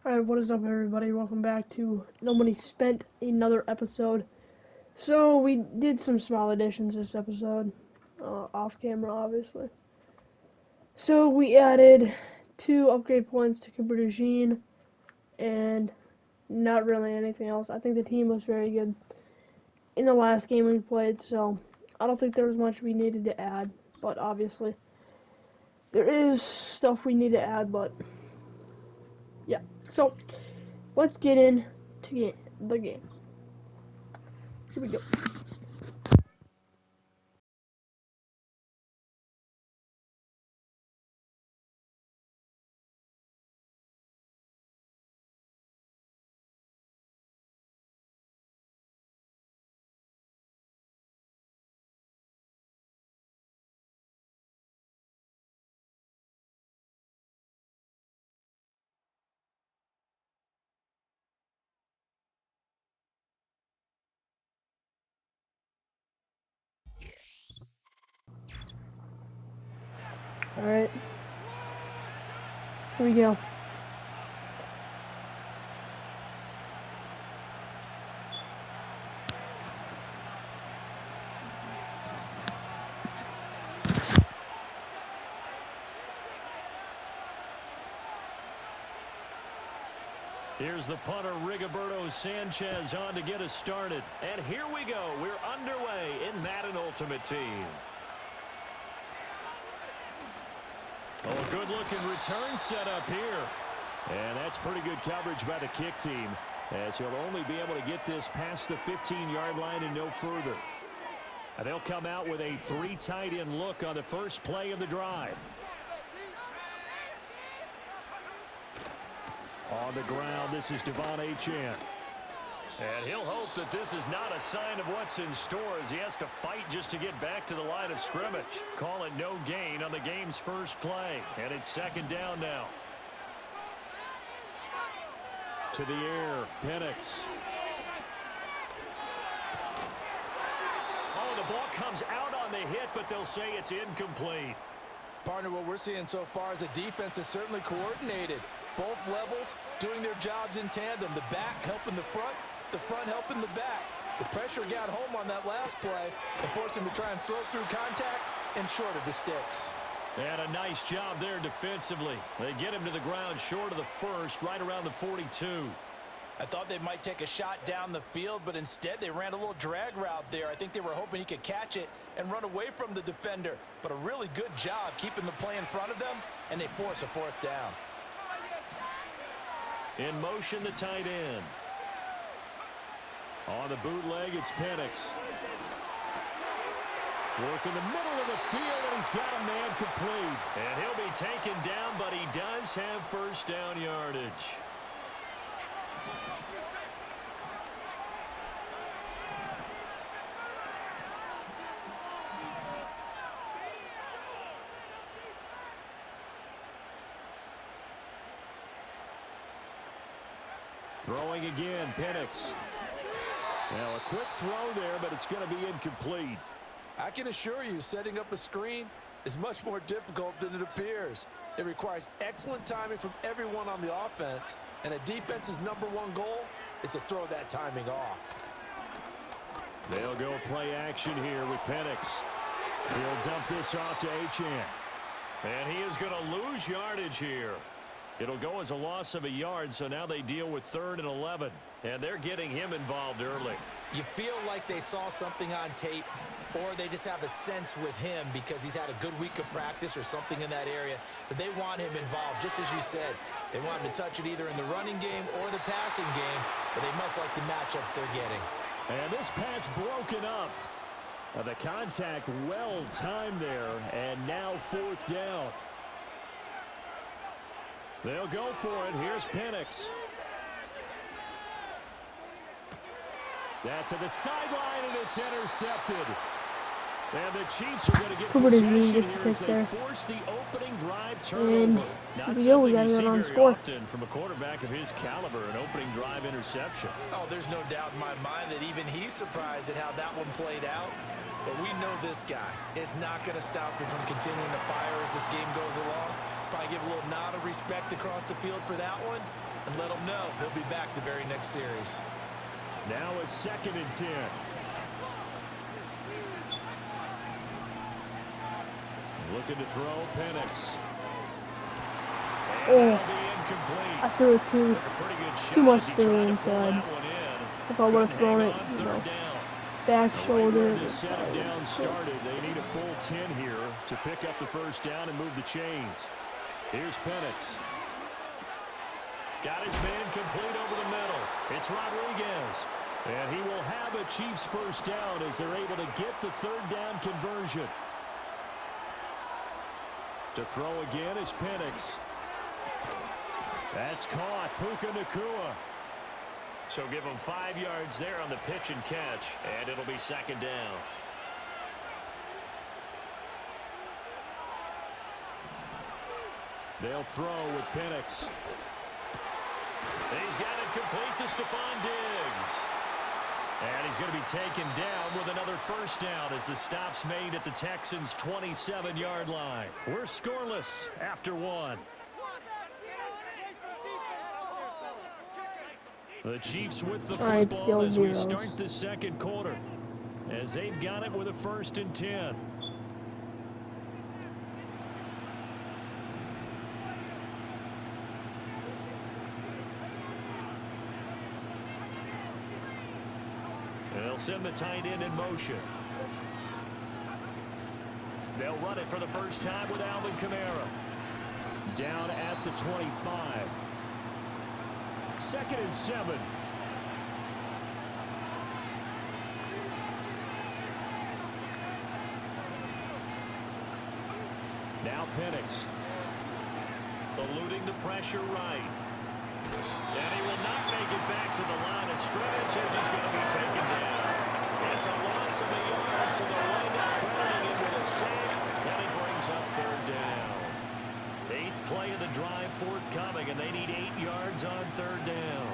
Alright, what is up everybody? Welcome back to No Money Spent, another episode. So, we did some small additions this episode, off camera obviously. So, we added 2 upgrade points to Cooper DeJean, and not really anything else. I think the team was very good in the last game we played, so I don't think there was much we needed to add, but obviously there is stuff we need to add, but yeah. So, let's get into the game. Here we go. Alright. Here we go. Here's the punter, Rigoberto Sanchez, on to get us started. And here we go. We're underway in Madden Ultimate Team. Oh, good-looking return set up here. And that's pretty good coverage by the kick team, as he'll only be able to get this past the 15-yard line and no further. And they'll come out with a 3 tight end look on the first play of the drive. On the ground, this is Devon Achane. And he'll hope that this is not a sign of what's in store, as he has to fight just to get back to the line of scrimmage. Call it no gain on the game's first play. And it's second down now. To the air, Penix. Oh, the ball comes out on the hit, but they'll say it's incomplete. Partner, what we're seeing so far is a defense that's certainly coordinated. Both levels doing their jobs in tandem. The back helping the front helping the back. The pressure got home on that last play and forced him to try and throw through contact and short of the sticks. And a nice job there defensively. They get him to the ground short of the first, right around the 42. I thought they might take a shot down the field, but instead they ran a little drag route there. I think they were hoping he could catch it and run away from the defender. But a really good job keeping the play in front of them, and they force a fourth down. In motion, the tight end. On the bootleg, it's Penix. Work in the middle of the field, and he's got a man complete. And he'll be taken down, but he does have first down yardage. Throwing again, Penix. Now a quick throw there, but it's going to be incomplete. I can assure you, setting up a screen is much more difficult than it appears. It requires excellent timing from everyone on the offense, and a defense's #1 goal is to throw that timing off. They'll go play action here with Penix. He'll dump this off to Achane. And he is going to lose yardage here. It'll go as a loss of a yard, so now they deal with 3rd and 11. And they're getting him involved early. You feel like they saw something on tape, or they just have a sense with him because he's had a good week of practice or something in that area that they want him involved. Just as you said, they want him to touch it either in the running game or the passing game, but they must like the matchups they're getting. And this pass broken up. The contact well timed there, and now 4th down. They'll go for it. Here's Penix. That to the sideline, and it's intercepted. And the Chiefs are going to get possession here as they force the opening drive turnover. Not something you see very often from a quarterback of his caliber, an opening drive interception. Oh, there's no doubt in my mind that even he's surprised at how that one played out. But we know this guy is not going to stop him from continuing to fire as this game goes along. Probably give a little nod of respect across the field for that one. and let him know he'll be back the very next series. Now a 2nd and 10. Looking to throw, Penix. Oh, Incomplete. I threw it too much through inside. If I would have thrown it, you know, back shoulder. This set down started. They need a full 10 here to pick up the first down and move the chains. Here's Penix. Got his man complete over the middle. It's Rodriguez. And he will have a Chiefs first down as they're able to get the 3rd down conversion. To throw again is Penix. That's caught. Puka Nacua. So give them 5 yards there on the pitch and catch, and it'll be 2nd down. They'll throw with Penix. He's got it complete to Stephon Diggs. And he's going to be taken down with another first down as the stop's made at the Texans' 27-yard line. We're scoreless after 1. The Chiefs with the football as we start the 2nd quarter, as they've got it with a 1st and 10. They'll send the tight end in motion. They'll run it for the first time with Alvin Kamara. Down at the 25. 2nd and 7. Now Penix. Eluding the pressure right. And he will not make it back to the line of scrimmage as he's going to be taken down. It's a loss of a yard, so they'll wind up crediting him with a sack, and it brings up 3rd down. 8th play of the drive forthcoming, and they need 8 yards on 3rd down.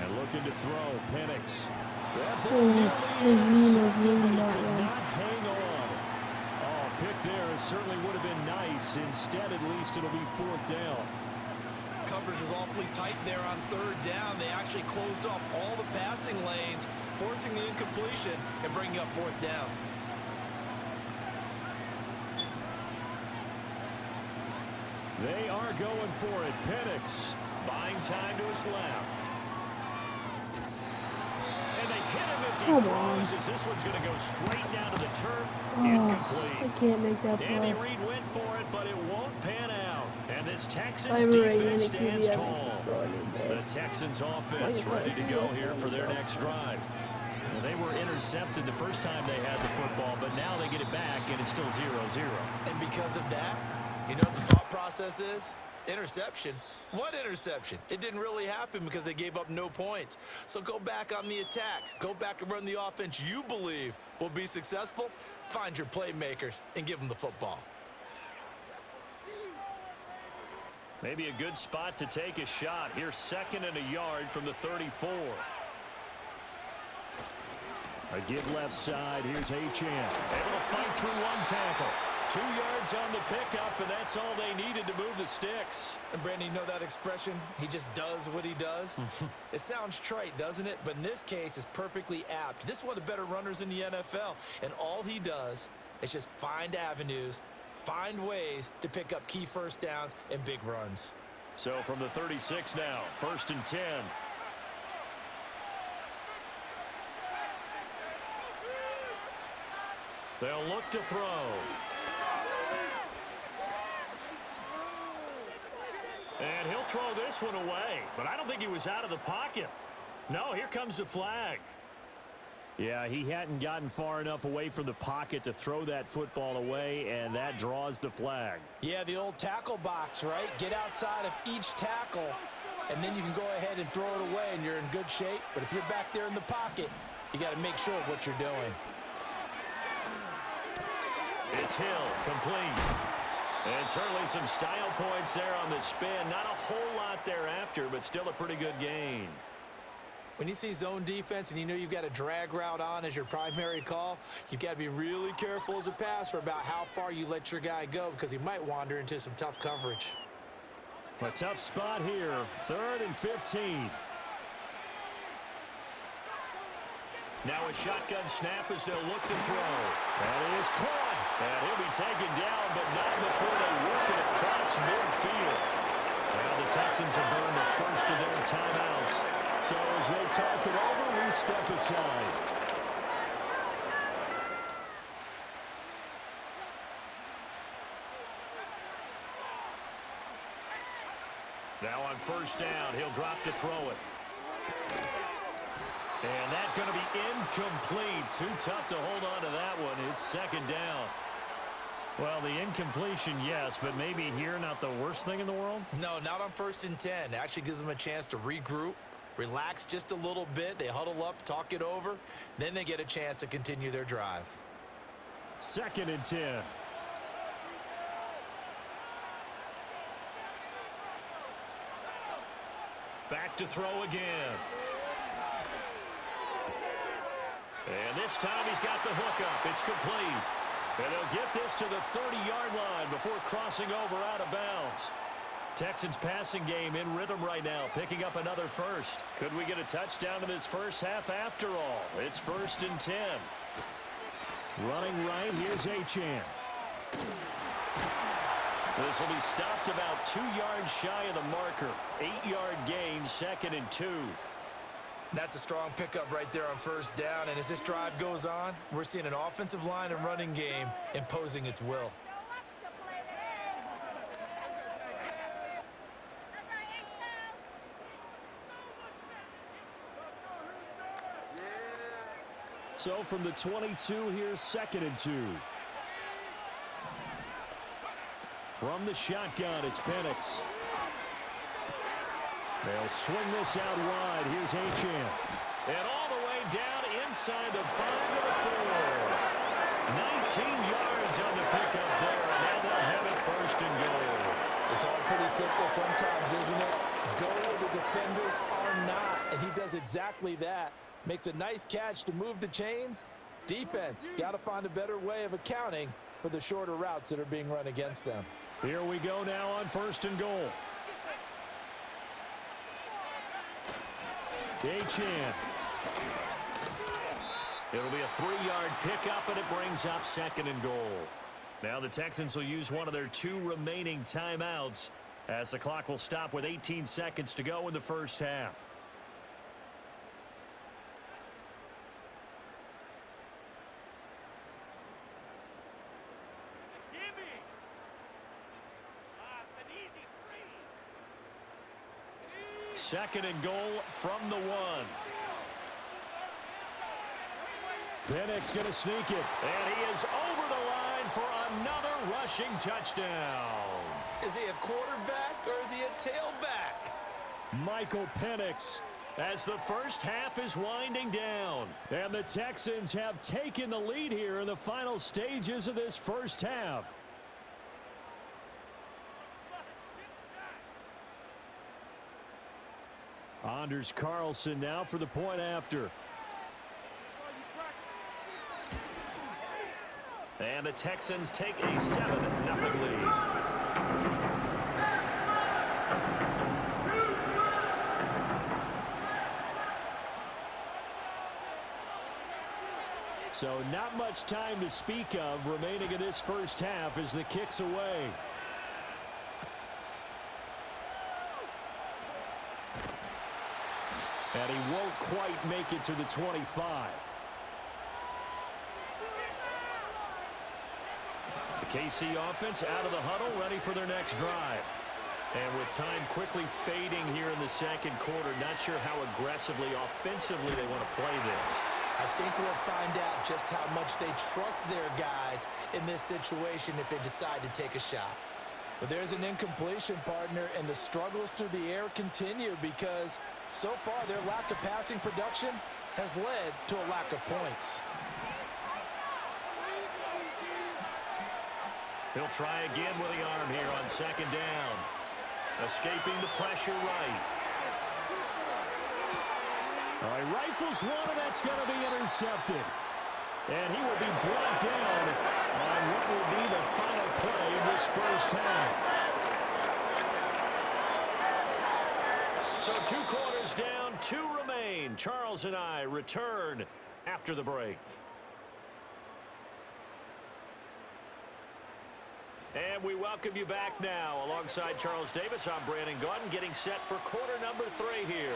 And looking to throw, Penix. That ball nearly intercepted, but he could not hang on. Oh, pick there certainly would have been nice. Instead, at least it'll be 4th down. Coverage was awfully tight there on 3rd down. They actually closed off all the passing lanes, forcing the incompletion and bringing up 4th down. They are going for it. Penix buying time to his left. And they hit him as he throws, as this one's going to go straight down to the turf. Incomplete. I can't make that play. Andy Reid went for it, but it won't pan out. And this Texans defense stands tall. The Texans offense ready to go here for their next drive. Well, they were intercepted the first time they had the football, but now they get it back, and it's still 0-0. And because of that, you know what the thought process is? Interception. What interception? It didn't really happen because they gave up no points. So go back on the attack. Go back and run the offense you believe will be successful. Find your playmakers and give them the football. Maybe a good spot to take a shot. Here's 2nd and a yard from the 34. A give left side. Here's Achane. Able to fight through one tackle. 2 yards on the pickup, and that's all they needed to move the sticks. And Brandon, you know that expression? He just does what he does. It sounds trite, doesn't it? But in this case, it's perfectly apt. This is one of the better runners in the NFL, and all he does is just find avenues, find ways to pick up key first downs and big runs. So from the 36 now, 1st and 10. They'll look to throw. And he'll throw this one away, but I don't think he was out of the pocket. No, here comes the flag. Yeah, he hadn't gotten far enough away from the pocket to throw that football away, and that draws the flag. Yeah, the old tackle box, right? Get outside of each tackle, and then you can go ahead and throw it away, and you're in good shape. But if you're back there in the pocket, you got to make sure of what you're doing. It's Hill, complete. And certainly some style points there on the spin. Not a whole lot thereafter, but still a pretty good gain. When you see zone defense and you know you've got a drag route on as your primary call, you've got to be really careful as a passer about how far you let your guy go because he might wander into some tough coverage. A tough spot here. 3rd and 15. Now a shotgun snap as they'll look to throw. That is caught. And he'll be taken down, but not before they work it across midfield. Now the Texans have burned the first of their timeouts. So as they talk it over, we step aside. Now on 1st down, he'll drop to throw it. And that's going to be incomplete. Too tough to hold on to that one. It's 2nd down. Well, the incompletion, yes, but maybe here not the worst thing in the world? No, not on 1st and 10. Actually gives them a chance to regroup, relax just a little bit. They huddle up, talk it over. Then they get a chance to continue their drive. 2nd and 10. Back to throw again. And this time he's got the hookup. It's complete. And they'll get this to the 30-yard line before crossing over out of bounds. Texans passing game in rhythm right now, picking up another first. Could we get a touchdown in this first half after all? It's 1st and 10. Running right, here's Achane. This will be stopped about 2 yards shy of the marker. 8-yard gain, 2nd and 2. That's a strong pickup right there on 1st down. And as this drive goes on, we're seeing an offensive line and running game imposing its will. So from the 22, here's 2nd and 2. From the shotgun, it's Penix. They'll swing this out wide. Here's Achane. And all the way down inside the 5 to the 4. 19 yards on the pickup there. And now they'll have it 1st and goal. It's all pretty simple sometimes, isn't it? Go where the defenders are not. And he does exactly that. Makes a nice catch to move the chains. Defense got to find a better way of accounting for the shorter routes that are being run against them. Here we go now on 1st and goal. Achane. It'll be a 3-yard pickup, and it brings up 2nd and goal. Now the Texans will use one of their 2 remaining timeouts as the clock will stop with 18 seconds to go in the first half. Second and goal from the 1. Penix going to sneak it. And he is over the line for another rushing touchdown. Is he a quarterback or is he a tailback? Michael Penix as the first half is winding down. And the Texans have taken the lead here in the final stages of this first half. Anders Carlson now for the point after. And the Texans take a 7-0 lead. So not much time to speak of remaining in this first half as the kick's away. And he won't quite make it to the 25. The KC offense out of the huddle, ready for their next drive. And with time quickly fading here in the second quarter, not sure how aggressively, offensively they want to play this. I think we'll find out just how much they trust their guys in this situation if they decide to take a shot. But there's an incompletion, partner, and the struggles through the air continue because so far their lack of passing production has led to a lack of points. He'll try again with the arm here on 2nd down. Escaping the pressure right. All right, rifles one, and that's going to be intercepted. And he will be brought down on what will be the final play of this first half. So 2 quarters down, 2 remain. Charles and I return after the break. And we welcome you back now. Alongside Charles Davis, I'm Brandon Gaudin, getting set for quarter number 3 here.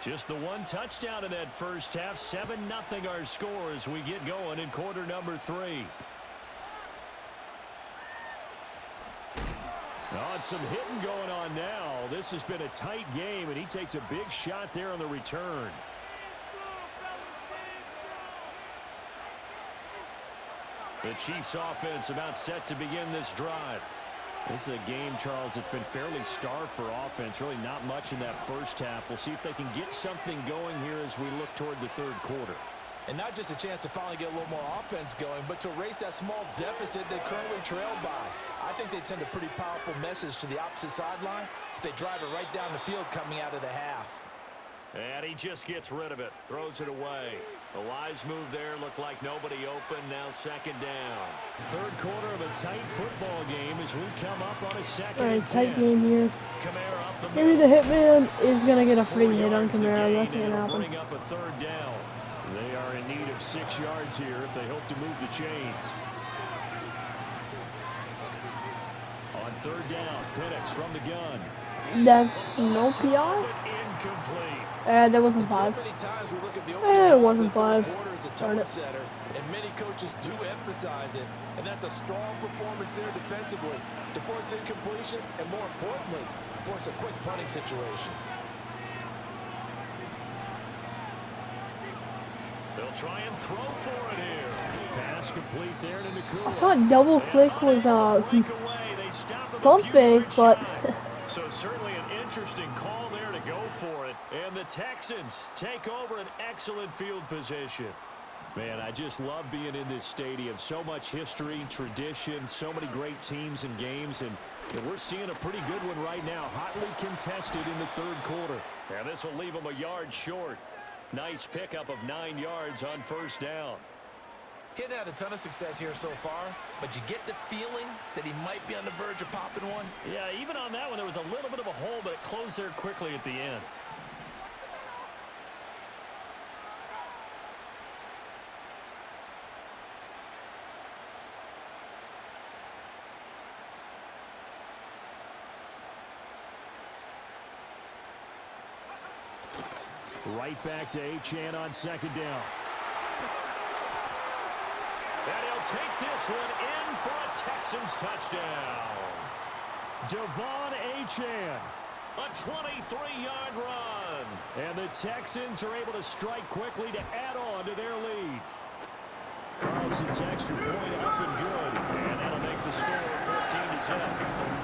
Just the 1 touchdown in that first half. 7-0 our score as we get going in quarter number 3. Oh, and some hitting going on now. This has been a tight game, and he takes a big shot there on the return. The Chiefs offense about set to begin this drive. This is a game, Charles, that's been fairly starved for offense. Really not much in that first half. We'll see if they can get something going here as we look toward the third quarter. And not just a chance to finally get a little more offense going, but to erase that small deficit they currently trailed by. I think they'd send a pretty powerful message to the opposite sideline if they drive it right down the field coming out of the half. And he just gets rid of it, throws it away. A wise move there, looked like nobody open, now second down. Third quarter of a tight football game as we come up on a second. All right, tight game here. Kamara up the Maybe the middle. hitman is going to get a free 4 hit on yards the Kamara. gain, That can't and it'll happen. bring up a third down. They are in need of 6 yards here if they hope to move the chains. On third down, Penix from the gun. That's no PR? But incomplete. That wasn't So 5. many times we look at the It opening drive of wasn't the third 5. quarter as a Darn tone it. setter, and many coaches do emphasize it, and that's a strong performance there defensively to force incompletion and, more importantly, force a quick punting situation. They'll try and throw for it here. Pass complete there to Nakua. I thought double click was pump fake, but So certainly an interesting call there to go for it. And the Texans take over an excellent field position. Man, I just love being in this stadium. So much history, tradition, so many great teams and games. And we're seeing a pretty good one right now. Hotly contested in the third quarter. And this will leave them a yard short. Nice pickup of 9 yards on first down. He hadn't had a ton of success here so far, but you get the feeling that he might be on the verge of popping one. Yeah, even on that one, there was a little bit of a hole, but it closed there quickly at the end. Right back to Achane on second down. And he'll take this one in for a Texans touchdown. Devon Achane, a 23-yard run. And the Texans are able to strike quickly to add on to their lead. Carlson's extra point up and good. And that'll make the score 14-7.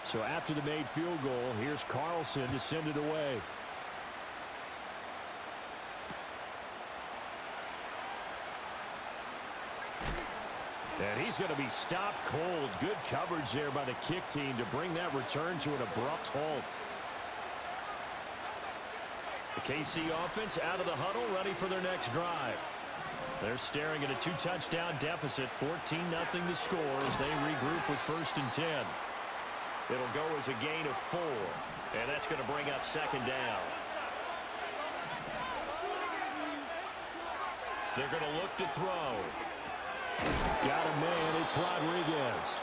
So after the made field goal, here's Carlson to send it away. And he's going to be stopped cold. Good coverage there by the kick team to bring that return to an abrupt halt. The KC offense out of the huddle, ready for their next drive. They're staring at a 2-touchdown deficit, 14-0 the score as they regroup with 1st and 10. It'll go as a gain of 4, and that's going to bring up second down. They're going to look to throw. Got a man, it's Rodriguez.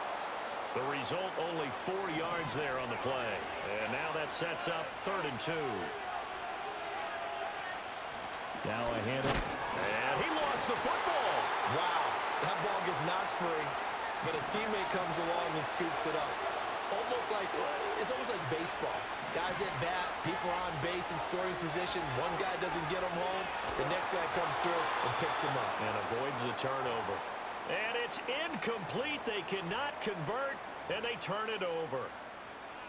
The result, only 4 yards there on the play. And now that sets up 3rd and 2. Now a handle. And he lost the football. Wow, that ball gets knocked free, but a teammate comes along and scoops it up. It's almost like baseball. Guys at bat, people are on base in scoring position. One guy doesn't get him home. The next guy comes through and picks him up. And avoids the turnover. And it's incomplete. They cannot convert, and they turn it over.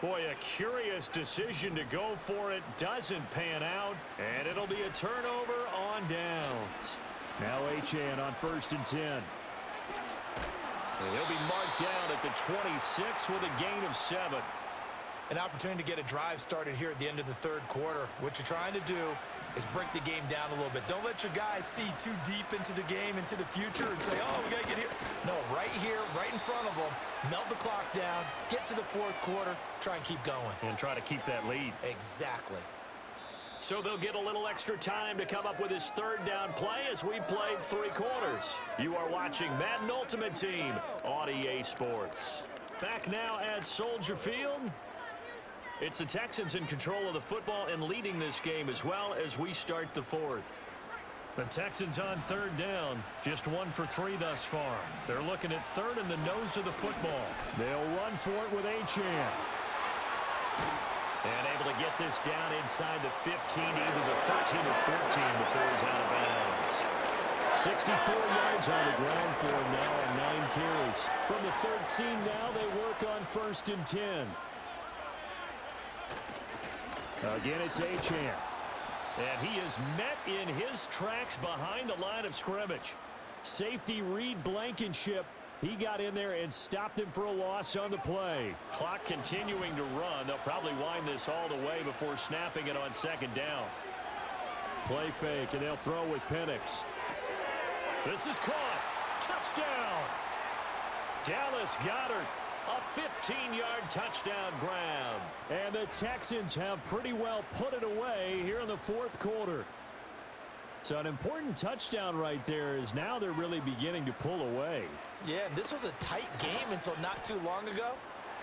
Boy, a curious decision to go for it. Doesn't pan out, and it'll be a turnover on on downs. Now Achane on 1st and 10. And he'll be marked down at the 26 with a gain of 7. An opportunity to get a drive started here at the end of the third quarter. What you're trying to do is break the game down a little bit. Don't let your guys see too deep into the game, into the future, and say, oh, we got to get here. No, right here, right in front of them, melt the clock down, get to the fourth quarter, try and keep going. And try to keep that lead. Exactly. So they'll get a little extra time to come up with his third down play as we played 3 quarters. You are watching Madden Ultimate Team on EA Sports. Back now at Soldier Field. It's the Texans in control of the football and leading this game as well as we start the fourth. The Texans on 3rd down, just 1 for 3 thus far. They're looking at 3rd in the nose of the football. They'll run for it with Achane. And able to get this down inside the 15, either the 13 or 14 before he's out of bounds. 64 yards on the ground for him now on 9 carries. From the 13 now, they work on 1st and 10. Again, it's Achane. And he is met in his tracks behind the line of scrimmage. Safety Reed Blankenship, he got in there and stopped him for a loss on the play. Clock continuing to run. They'll probably wind this all the way before snapping it on 2nd down. Play fake, and they'll throw with Penix. This is caught. Touchdown. Dallas Goedert. A 15-yard touchdown grab. And the Texans have pretty well put it away here in the 4th quarter. So an important touchdown right there is now they're really beginning to pull away. Yeah, this was a tight game until not too long ago.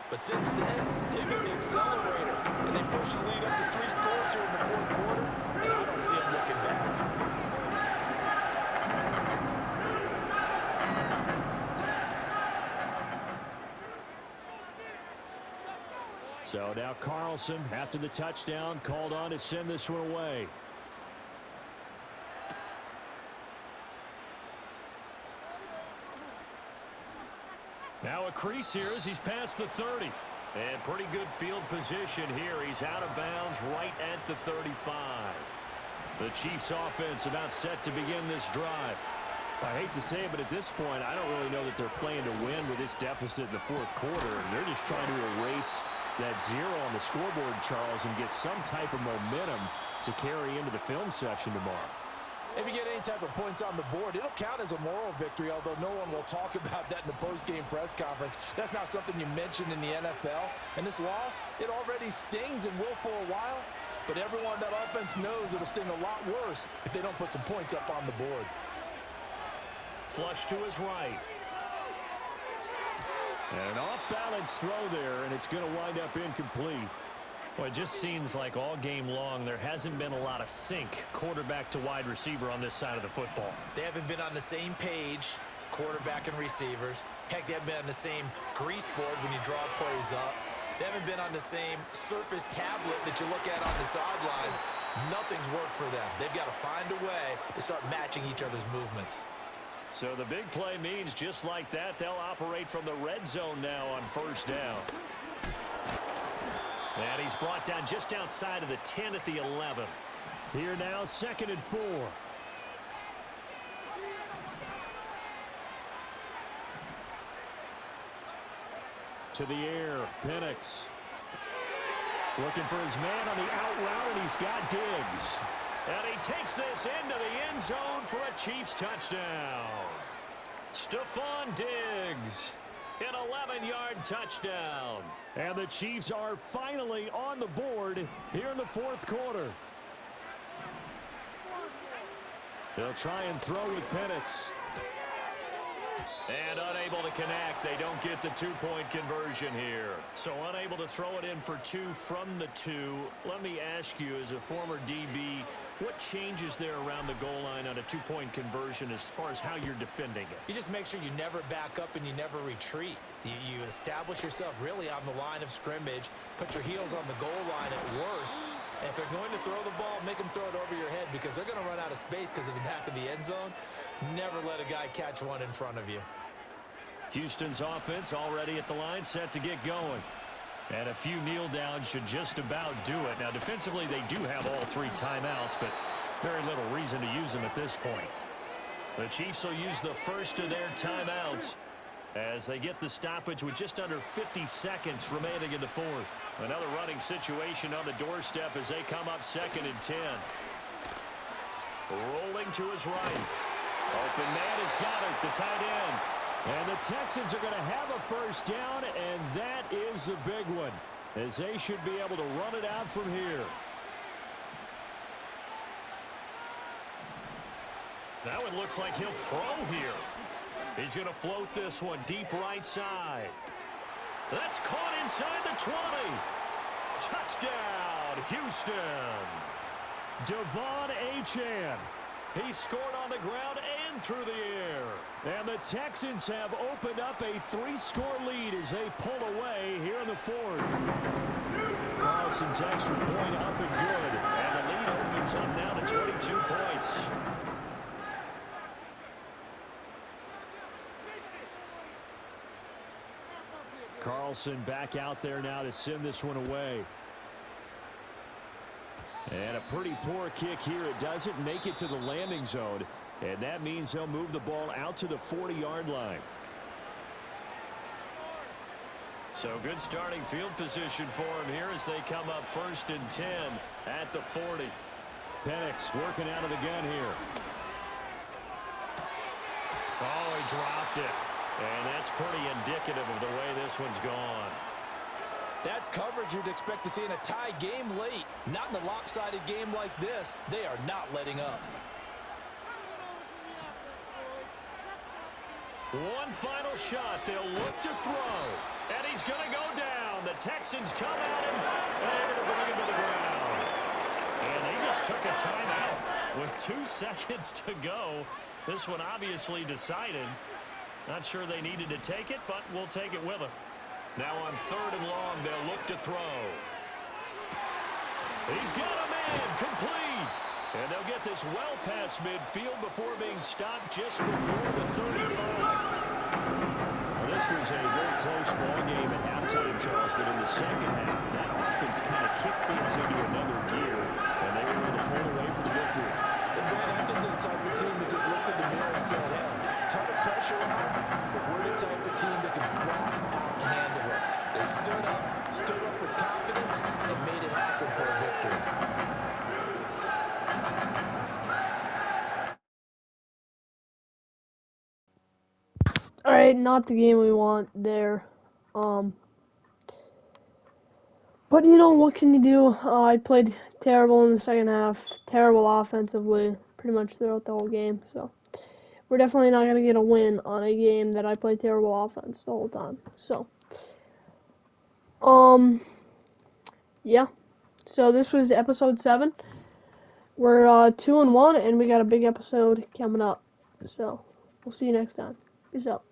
But since then, they've hit the accelerator. And they pushed the lead up to 3 scores here in the 4th quarter. And I don't see them looking back. So now Carlson, after the touchdown, called on to send this one away. Now a crease here as he's past the 30. And pretty good field position here. He's out of bounds right at the 35. The Chiefs offense about set to begin this drive. I hate to say it, but at this point, I don't really know that they're playing to win with this deficit in the 4th quarter. They're just trying to erase that 0 on the scoreboard, Charles, and get some type of momentum to carry into the film section tomorrow. If you get any type of points on the board, it'll count as a moral victory, although no one will talk about that in the post-game press conference. That's not something you mention in the NFL. And this loss, it already stings and will for a while, but everyone on that offense knows it'll sting a lot worse if they don't put some points up on the board. Flush to his right. And an off-balance throw there, and it's going to wind up incomplete. Well, it just seems like all game long there hasn't been a lot of sync quarterback to wide receiver on this side of the football. They haven't been on the same page, quarterback and receivers. Heck, they haven't been on the same grease board when you draw plays up. They haven't been on the same surface tablet that you look at on the sidelines. Nothing's worked for them. They've got to find a way to start matching each other's movements. So the big play means just like that, they'll operate from the red zone now on 1st down. And he's brought down just outside of the 10 at the 11. Here now, 2nd and 4. To the air, Penix. Looking for his man on the out route, and he's got Diggs. And he takes this into the end zone for a Chiefs touchdown. Stephon Diggs, an 11-yard touchdown. And the Chiefs are finally on the board here in the 4th quarter. They'll try and throw with Penix. And unable to connect. They don't get the 2-point conversion here. So unable to throw it in for 2 from the 2. Let me ask you, as a former DB, what changes there around the goal line on a 2-point conversion as far as how you're defending it? You just make sure you never back up and you never retreat. You establish yourself really on the line of scrimmage, put your heels on the goal line at worst, and if they're going to throw the ball, make them throw it over your head because they're going to run out of space because of the back of the end zone. Never let a guy catch one in front of you. Houston's offense already at the line, set to get going. And a few kneel downs should just about do it. Now, defensively, they do have all 3 timeouts, but Very little reason to use him at this point. The Chiefs will use the first of their timeouts as they get the stoppage with just under 50 seconds remaining in the fourth. Another running situation on the doorstep as they come up 2nd and 10. Rolling to his right. Open man has got it, the tight end. And the Texans are going to have a first down, and that is the big one, as they should be able to run it out from here. Now it looks like he'll throw here. He's going to float this one deep right side. That's caught inside the 20. Touchdown, Houston. Devon Achane. He scored on the ground and through the air. And the Texans have opened up a 3-score lead as they pull away here in the fourth. Carlson's extra point up and good. And the lead opens up now to 22 points. Carlson back out there now to send this one away. And a pretty poor kick here. It doesn't make it to the landing zone. And that means they'll move the ball out to the 40-yard line. So good starting field position for him here as they come up 1st and 10 at the 40. Penix working out of the gun here. Oh, he dropped it. And that's pretty indicative of the way this one's gone. That's coverage you'd expect to see in a tie game late. Not in a lopsided game like this. They are not letting up. One final shot. They'll look to throw. And he's going to go down. The Texans come at him and able to bring him to the ground. And they just took a timeout with 2 seconds to go. This one obviously decided. Not sure they needed to take it, but we'll take it with them. Now on 3rd and long, they'll look to throw. He's got a man complete. And they'll get this well past midfield before being stopped just before the 35. Well, this was a very close ball game at halftime, Charles, but in the second half, that offense kind of kicked things into another gear, and they were able to pull away for the victory. And Brad, I think they're the type of team that just looked in the mirror and said, hey, ton of pressure on, but we're the type of team that can flat out handle it. They stood up with confidence, and made it happen for a victory. All right, not the game we want there. But you know, what can you do? I played terrible in the second half, terrible offensively, pretty much throughout the whole game. So we're definitely not gonna get a win on a game that I played terrible offense the whole time. So, yeah. So this was episode 7. We're 2-1, and we got a big episode coming up. So we'll see you next time. Peace out.